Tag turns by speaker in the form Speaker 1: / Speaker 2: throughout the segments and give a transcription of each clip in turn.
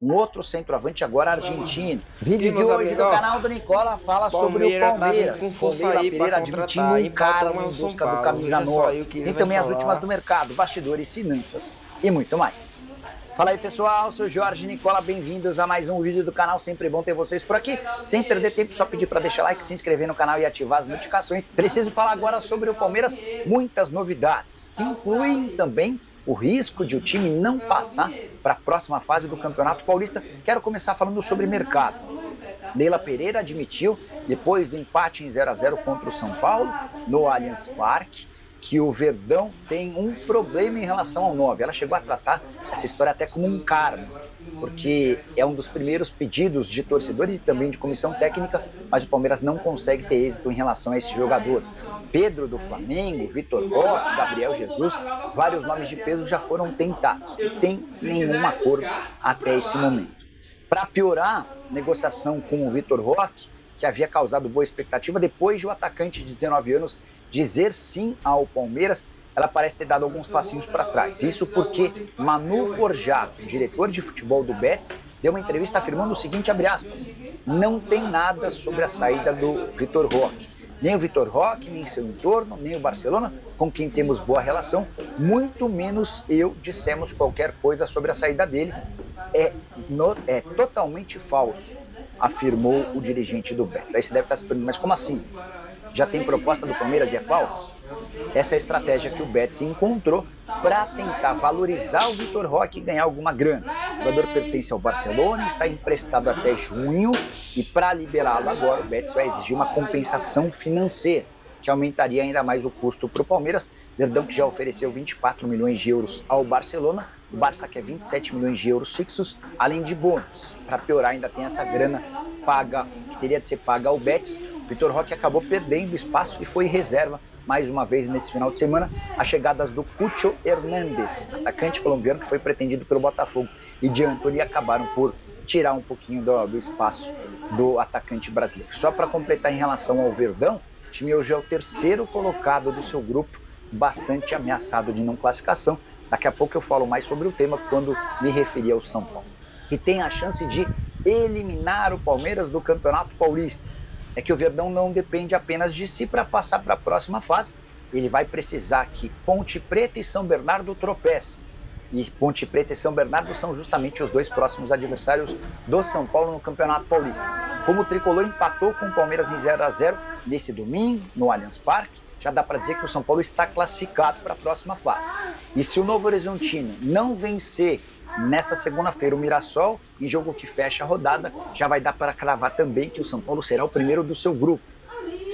Speaker 1: Um outro centroavante agora argentino. Vídeo de
Speaker 2: meus
Speaker 1: hoje do
Speaker 2: amigos,
Speaker 1: canal do Nicola fala sobre o Palmeiras.
Speaker 2: Com força aí
Speaker 1: Pereira
Speaker 2: para
Speaker 1: admitindo
Speaker 2: contratar
Speaker 1: um cara
Speaker 2: o
Speaker 1: em
Speaker 2: São
Speaker 1: busca do
Speaker 2: Paulo.
Speaker 1: camisa
Speaker 2: Veja só
Speaker 1: 9.
Speaker 2: aí o que ele
Speaker 1: Tem
Speaker 2: vai
Speaker 1: também as
Speaker 2: falar.
Speaker 1: últimas do mercado, bastidores, finanças e muito mais. Fala aí pessoal, sou Jorge Nicola, bem-vindos a mais um vídeo do canal, sempre bom ter vocês por aqui. Sem perder tempo, só pedir para deixar like, se inscrever no canal e ativar as notificações. Preciso falar agora sobre o Palmeiras, muitas novidades, que incluem também o risco de o time não passar para a próxima fase do Campeonato Paulista. Quero começar falando sobre mercado. Leila Pereira admitiu, depois do empate em 0-0 contra o São Paulo, no Allianz Parque, que o Verdão tem um problema em relação ao 9. Ela chegou a tratar essa história até como um karma, porque é um dos primeiros pedidos de torcedores e também de comissão técnica, mas o Palmeiras não consegue ter êxito em relação a esse jogador. Pedro do Flamengo, Vitor Roque, Gabriel Jesus, vários nomes de peso já foram tentados, sem nenhum acordo até esse momento. Para piorar, negociação com o Vitor Roque, que havia causado boa expectativa, depois de o atacante de 19 anos dizer sim ao Palmeiras, ela parece ter dado alguns passinhos para trás. Isso porque Manu Borjato, diretor de futebol do Betis, deu uma entrevista afirmando o seguinte, abre aspas, não tem nada sobre a saída do Vitor Roque. Nem o Vitor Roque, nem seu entorno, nem o Barcelona, com quem temos boa relação, muito menos eu dissemos qualquer coisa sobre a saída dele. É totalmente falso, afirmou o dirigente do Betis. Aí você deve estar se perguntando, mas como assim? Já tem proposta do Palmeiras e é falso? Essa é a estratégia que o Betis encontrou para tentar valorizar o Vitor Roque e ganhar alguma grana. O jogador pertence ao Barcelona, está emprestado até junho e para liberá-lo agora o Betis vai exigir uma compensação financeira, que aumentaria ainda mais o custo para o Palmeiras. Verdão que já ofereceu 24 milhões de euros ao Barcelona, o Barça quer 27 milhões de euros fixos, além de bônus. Para piorar, ainda tem essa grana paga, que teria de ser paga ao Betis. Vitor Roque acabou perdendo espaço e foi reserva mais uma vez nesse final de semana, as chegadas do Cucho Hernández, atacante colombiano que foi pretendido pelo Botafogo, e de Antony acabaram por tirar um pouquinho do espaço do atacante brasileiro. Só para completar em relação ao Verdão, o time hoje é o terceiro colocado do seu grupo, bastante ameaçado de não classificação. Daqui a pouco eu falo mais sobre o tema quando me referir ao São Paulo, que tem a chance de eliminar o Palmeiras do Campeonato Paulista. É que o Verdão não depende apenas de si para passar para a próxima fase. Ele vai precisar que Ponte Preta e São Bernardo tropecem. E Ponte Preta e São Bernardo são justamente os dois próximos adversários do São Paulo no Campeonato Paulista. Como o Tricolor empatou com o Palmeiras em 0-0 nesse domingo, no Allianz Parque, já dá para dizer que o São Paulo está classificado para a próxima fase. E se o Novo Horizontino não vencer nessa segunda-feira o Mirassol, em jogo que fecha a rodada, já vai dar para cravar também que o São Paulo será o primeiro do seu grupo.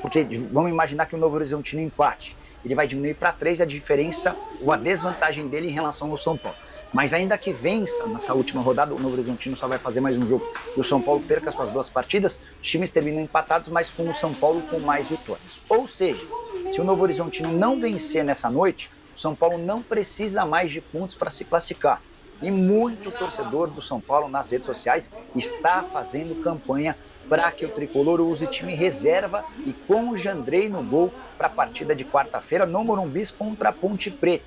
Speaker 1: Porque vamos imaginar que o Novo Horizontino empate. Ele vai diminuir para 3 a diferença, ou a desvantagem dele em relação ao São Paulo. Mas ainda que vença nessa última rodada, o Novo Horizontino só vai fazer mais um jogo e o São Paulo perca suas 2 partidas, os times terminam empatados, mas com o São Paulo com mais vitórias. Ou seja, se o Novo Horizontino não vencer nessa noite, o São Paulo não precisa mais de pontos para se classificar. E muito torcedor do São Paulo nas redes sociais está fazendo campanha para que o Tricolor use time reserva e com o Jandrei no gol para a partida de quarta-feira no Morumbi contra a Ponte Preta.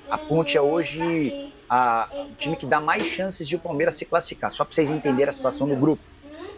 Speaker 1: A Ponte é hoje o time que dá mais chances de o Palmeiras se classificar, só para vocês entenderem a situação do grupo.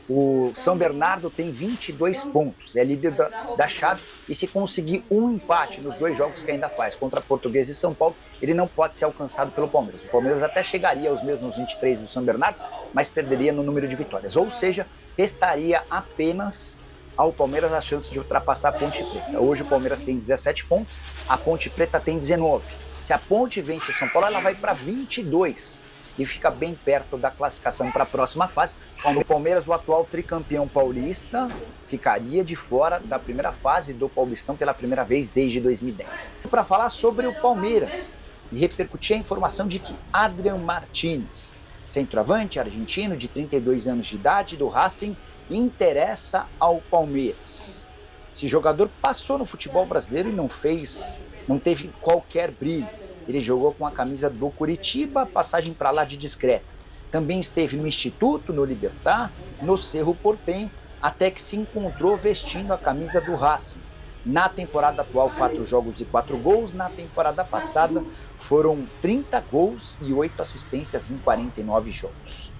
Speaker 1: O São Bernardo tem 22 pontos, é líder da chave, e se conseguir um empate nos 2 jogos que ainda faz, contra Portuguesa e São Paulo, ele não pode ser alcançado pelo Palmeiras. O Palmeiras até chegaria aos mesmos 23 do São Bernardo, mas perderia no número de vitórias. Ou seja, restaria apenas ao Palmeiras a chance de ultrapassar a Ponte Preta. Hoje o Palmeiras tem 17 pontos, a Ponte Preta tem 19. Se a Ponte vence o São Paulo, ela vai para 22. E fica bem perto da classificação para a próxima fase. O Palmeiras, o atual tricampeão paulista, ficaria de fora da primeira fase do Paulistão pela primeira vez desde 2010. Para falar sobre o Palmeiras e repercutir a informação de que Adrian Martínez, centroavante argentino de 32 anos de idade do Racing, interessa ao Palmeiras. Esse jogador passou no futebol brasileiro e não teve qualquer brilho. Ele jogou com a camisa do Curitiba, passagem para lá de discreta. Também esteve no Instituto, no Libertad, no Cerro Porteño, até que se encontrou vestindo a camisa do Racing. Na temporada atual, 4 jogos e 4 gols. Na temporada passada, Foram 30 gols e 8 assistências em 49 jogos.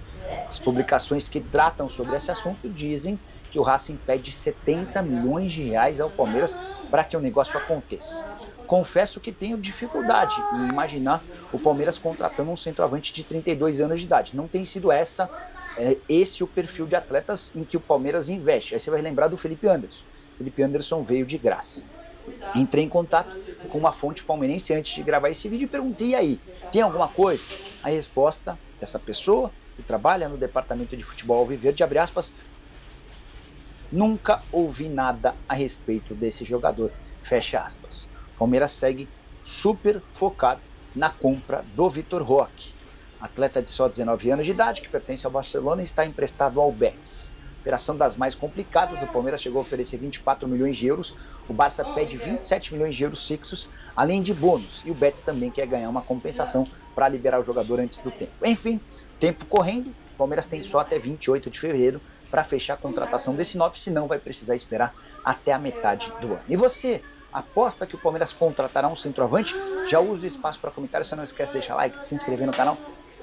Speaker 1: As publicações que tratam sobre esse assunto dizem que o Racing pede 70 milhões de reais ao Palmeiras para que o negócio aconteça. Confesso que tenho dificuldade em imaginar o Palmeiras contratando um centroavante de 32 anos de idade. Não tem sido esse o perfil de atletas em que o Palmeiras investe. Aí você vai lembrar do Felipe Anderson. Felipe Anderson veio de graça. Entrei em contato com uma fonte palmeirense antes de gravar esse vídeo e perguntei: e aí, tem alguma coisa? A resposta dessa pessoa, que trabalha no departamento de futebol alviverde, abre aspas: nunca ouvi nada a respeito desse jogador, fecha aspas. Palmeiras segue super focado na compra do Vitor Roque, atleta de só 19 anos de idade, que pertence ao Barcelona e está emprestado ao Betis. Operação das mais complicadas, o Palmeiras chegou a oferecer 24 milhões de euros, o Barça pede 27 milhões de euros fixos, além de bônus, e o Betis também quer ganhar uma compensação para liberar o jogador antes do tempo. Enfim, tempo correndo, o Palmeiras tem só até 28 de fevereiro para fechar a contratação desse 9, senão vai precisar esperar até a metade do ano. E você, aposta que o Palmeiras contratará um centroavante? Já usa o espaço para comentário, você não esquece de deixar like, de se inscrever no canal.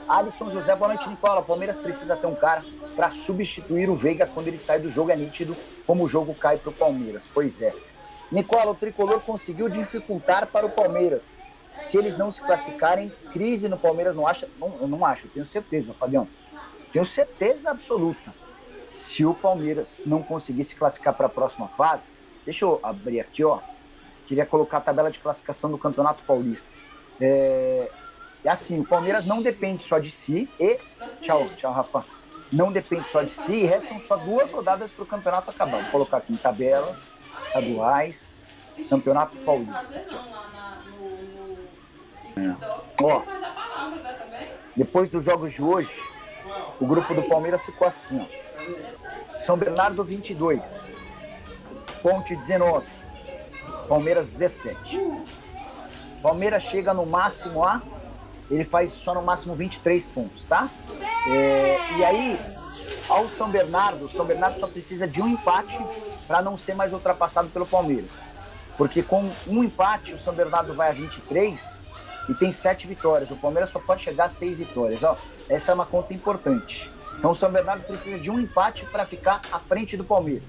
Speaker 1: Alisson José, boa noite, Nicola. O Palmeiras precisa ter um cara para substituir o Veiga quando ele sai do jogo. É nítido como o jogo cai para o Palmeiras. Pois é. Nicola, o tricolor conseguiu dificultar para o Palmeiras. Se eles não se classificarem, crise no Palmeiras, não acha? Não, eu não acho, eu tenho certeza, Fabião. Tenho certeza absoluta. Se o Palmeiras não conseguir se classificar para a próxima fase, deixa eu abrir aqui, ó. Queria colocar a tabela de classificação do Campeonato Paulista. É assim, o Palmeiras não depende só de si e... Tchau, Rafa. Não depende só de si e restam só 2 rodadas para o campeonato acabar. Vou colocar aqui em tabelas, estaduais, Campeonato Paulista. Ó, depois dos jogos de hoje, o grupo do Palmeiras ficou assim, ó. São Bernardo 22, Ponte 19, Palmeiras 17. Palmeiras chega no máximo a... Ele faz só no máximo 23 pontos, tá? E aí, ao São Bernardo só precisa de um empate para não ser mais ultrapassado pelo Palmeiras. Porque com um empate, o São Bernardo vai a 23 e tem 7 vitórias. O Palmeiras só pode chegar a 6 vitórias. Ó, essa é uma conta importante. Então o São Bernardo precisa de um empate para ficar à frente do Palmeiras.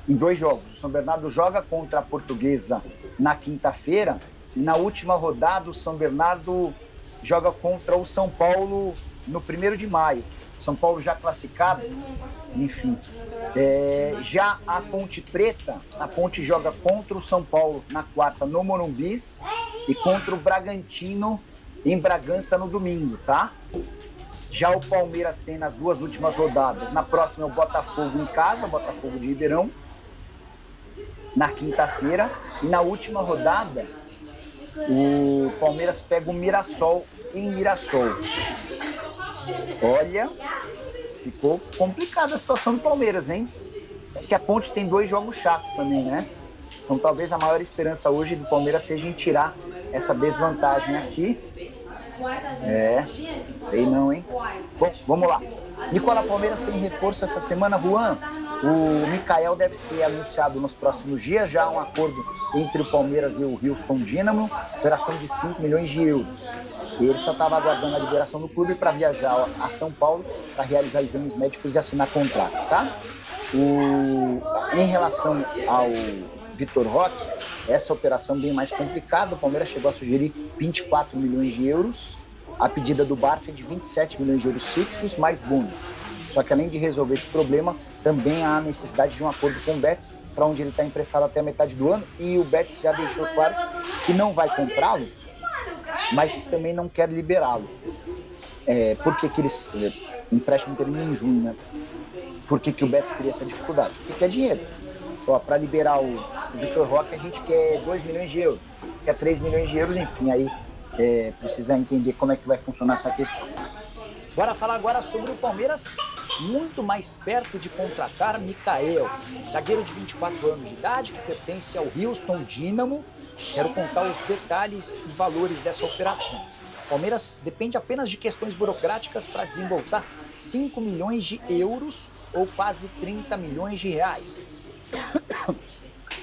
Speaker 1: Em 2 jogos. O São Bernardo joga contra a Portuguesa na quinta-feira. E na última rodada, o São Bernardo joga contra o São Paulo no 1º de maio. São Paulo já classificado, enfim. Já a Ponte Preta, a Ponte joga contra o São Paulo na quarta no Morumbi e contra o Bragantino em Bragança no domingo, tá? Já o Palmeiras tem nas 2 últimas rodadas. Na próxima é o Botafogo em casa, Botafogo de Ribeirão, na quinta-feira. E na última rodada, o Palmeiras pega o Mirassol em Mirassol. Olha, ficou complicada a situação do Palmeiras, hein? Porque a Ponte tem 2 jogos chatos também, né? Então talvez a maior esperança hoje do Palmeiras seja em tirar essa desvantagem aqui. Sei não, hein? Bom, vamos lá. Nicola, Palmeiras tem reforço essa semana, Juan. O Mikael deve ser anunciado nos próximos dias. Já há um acordo entre o Palmeiras e o Houston Dynamo, operação de 5 milhões de euros. E ele só estava aguardando a liberação do clube para viajar a São Paulo para realizar exames médicos e assinar contrato, tá? Em relação ao Vitor Roque, essa operação bem mais complicada. O Palmeiras chegou a sugerir 24 milhões de euros. A pedida do Barça é de 27 milhões de euros fixos, mais bônus. Só que além de resolver esse problema, também há necessidade de um acordo com o Betis, para onde ele está emprestado até a metade do ano, e o Betis já deixou claro que não vai comprá-lo, mas que também não quer liberá-lo. Por que eles... empréstimo termina em junho, né? Por que o Betis queria essa dificuldade? Porque quer dinheiro. Para liberar o Vitor Roque, a gente quer 2 milhões de euros, quer 3 milhões de euros, enfim, aí precisa entender como é que vai funcionar essa questão. Bora falar agora sobre o Palmeiras, muito mais perto de contratar Mikael, zagueiro de 24 anos de idade, que pertence ao Houston Dynamo. Quero contar os detalhes e valores dessa operação. O Palmeiras depende apenas de questões burocráticas para desembolsar 5 milhões de euros ou quase 30 milhões de reais.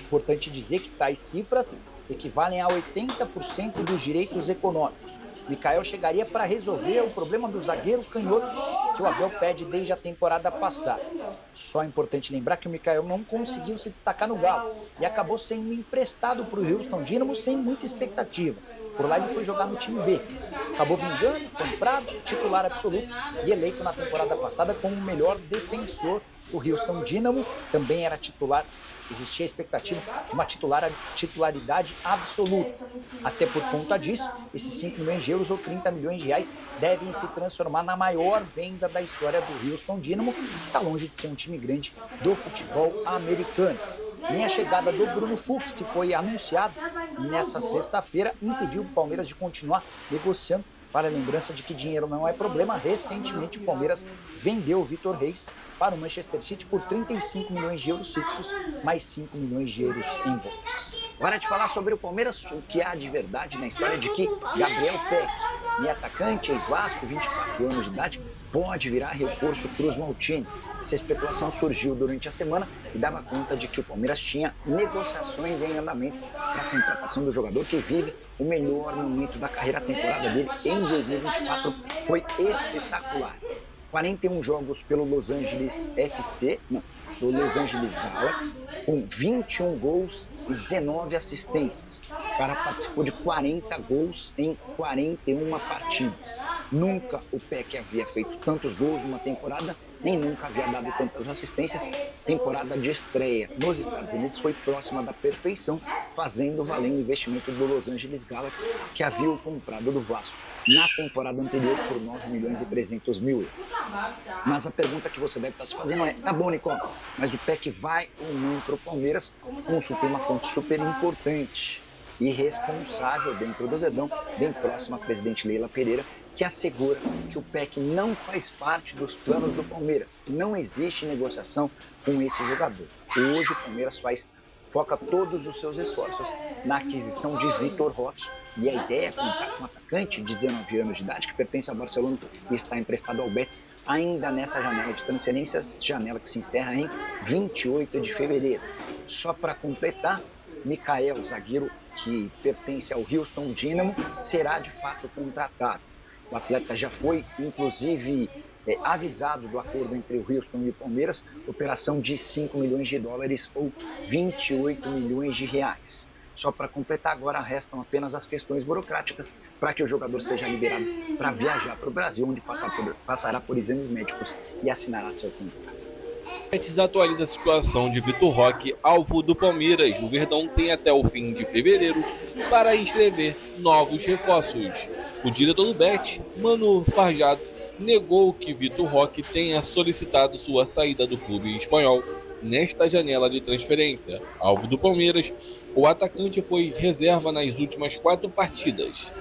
Speaker 1: Importante dizer que tais cifras equivalem a 80% dos direitos econômicos. Mikael chegaria para resolver o problema do zagueiro canhoto que o Abel pede desde a temporada passada. Só é importante lembrar que o Mikael não conseguiu se destacar no Galo e acabou sendo emprestado para o Houston Dynamo sem muita expectativa. Por lá ele foi jogar no time B. Acabou vingando, comprado, titular absoluto e eleito na temporada passada como o melhor defensor do Houston Dynamo. Também era titular. Existia a expectativa de uma titularidade absoluta. Até por conta disso, esses 5 milhões de euros ou 30 milhões de reais devem se transformar na maior venda da história do Houston Dynamo, que está longe de ser um time grande do futebol americano. Nem a chegada do Bruno Fux, que foi anunciado nessa sexta-feira, impediu o Palmeiras de continuar negociando. Para a lembrança de que dinheiro não é problema, recentemente o Palmeiras vendeu o Vitor Reis para o Manchester City por 35 milhões de euros fixos, mais 5 milhões de euros em bônus. Hora de falar sobre o Palmeiras, o que há de verdade na história de que Gabriel Peck, atacante, ex-Vasco, 24 anos de idade, pode virar reforço Cruz Maltini. Essa especulação surgiu durante a semana e dava conta de que o Palmeiras tinha negociações em andamento para a contratação do jogador que vive o melhor momento da carreira. A temporada dele em 2024 foi espetacular. 41 jogos pelo Los Angeles Galaxy, com 21 gols e 19 assistências. O cara participou de 40 gols em 41 partidas. Nunca o Peck havia feito tantos gols numa temporada, nem nunca havia dado tantas assistências. Temporada de estreia nos Estados Unidos foi próxima da perfeição, fazendo valer o investimento do Los Angeles Galaxy, que havia o comprado do Vasco na temporada anterior por 9 milhões e 300 mil euros. Mas a pergunta que você deve estar se fazendo é: tá bom, Nicola, mas o Peck vai ou não para o Palmeiras? Consultei uma fonte super importante e responsável dentro do Dedão, bem próxima à presidente Leila Pereira, que assegura que o Peck não faz parte dos planos do Palmeiras. Não existe negociação com esse jogador. Hoje o Palmeiras foca todos os seus esforços na aquisição de Vitor Roque, e a ideia é contar com um atacante de 19 anos de idade que pertence ao Barcelona e está emprestado ao Betis ainda nessa janela de transferências, janela que se encerra em 28 de fevereiro. Só para completar, Mikael, zagueiro que pertence ao Houston Dynamo, será de fato contratado. O atleta já foi, inclusive, avisado do acordo entre o Houston e o Palmeiras, operação de 5 milhões de dólares ou 28 milhões de reais. Só para completar, agora restam apenas as questões burocráticas para que o jogador seja liberado para viajar para o Brasil, onde passará por exames médicos e assinará seu contrato.
Speaker 2: Atualiza a situação de Vitor Roque, alvo do Palmeiras. O Verdão tem até o fim de fevereiro para inscrever novos reforços. O diretor do Bet, Manu Farjado, negou que Vitor Roque tenha solicitado sua saída do clube espanhol nesta janela de transferência. Alvo do Palmeiras, o atacante foi reserva nas últimas 4 partidas,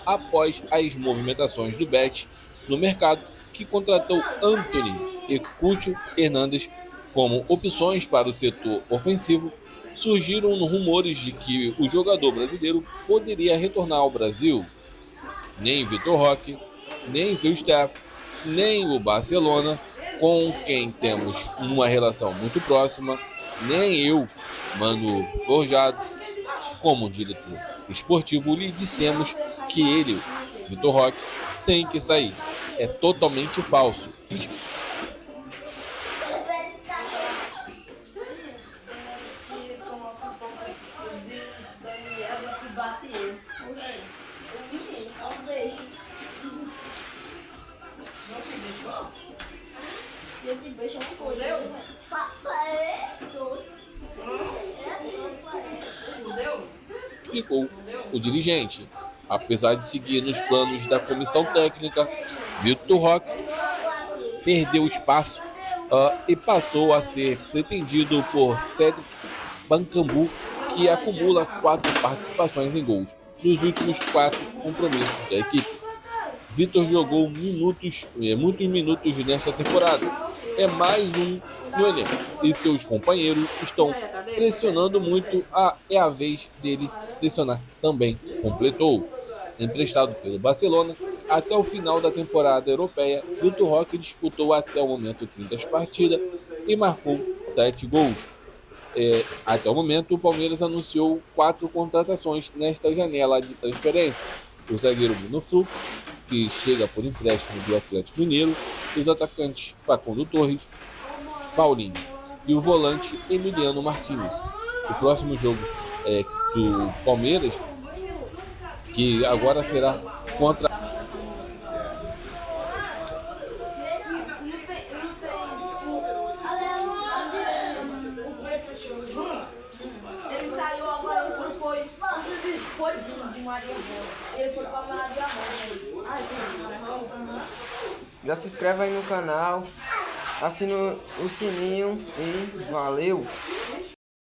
Speaker 2: após as movimentações do Bet no mercado, que contratou Anthony e Cúcio Hernandes como opções para o setor ofensivo. Surgiram rumores de que o jogador brasileiro poderia retornar ao Brasil. Nem Vitor Roque, nem seu staff, nem o Barcelona, com quem temos uma relação muito próxima, nem eu, Manu Forjado, como diretor esportivo, lhe dissemos que ele, Vitor Roque, tem que sair. É totalmente falso. Explicou o dirigente. Apesar de seguir nos planos da comissão técnica, Vitor Roque perdeu espaço e passou a ser pretendido por Cédric Bancambu, que acumula 4 participações em gols nos últimos 4 compromissos da equipe. Vitor jogou muitos minutos nesta temporada. É mais um no elenco e seus companheiros estão pressionando muito. É a vez dele pressionar também, completou. Emprestado pelo Barcelona, até o final da temporada europeia, Vitor Roque disputou até o momento 30 partidas e marcou 7 gols. Até o momento, o Palmeiras anunciou 4 contratações nesta janela de transferência. O zagueiro Bruno Fux, que chega por empréstimo do Atlético Mineiro, os atacantes Facundo Torres, Paulinho e o volante Emiliano Martins. O próximo jogo do Palmeiras, que agora será contra
Speaker 3: ele saiu agora, quando foi de Maria Rosa. Ele foi pra Maria Rosa.
Speaker 4: Já se inscreve aí no canal, assina o sininho e valeu!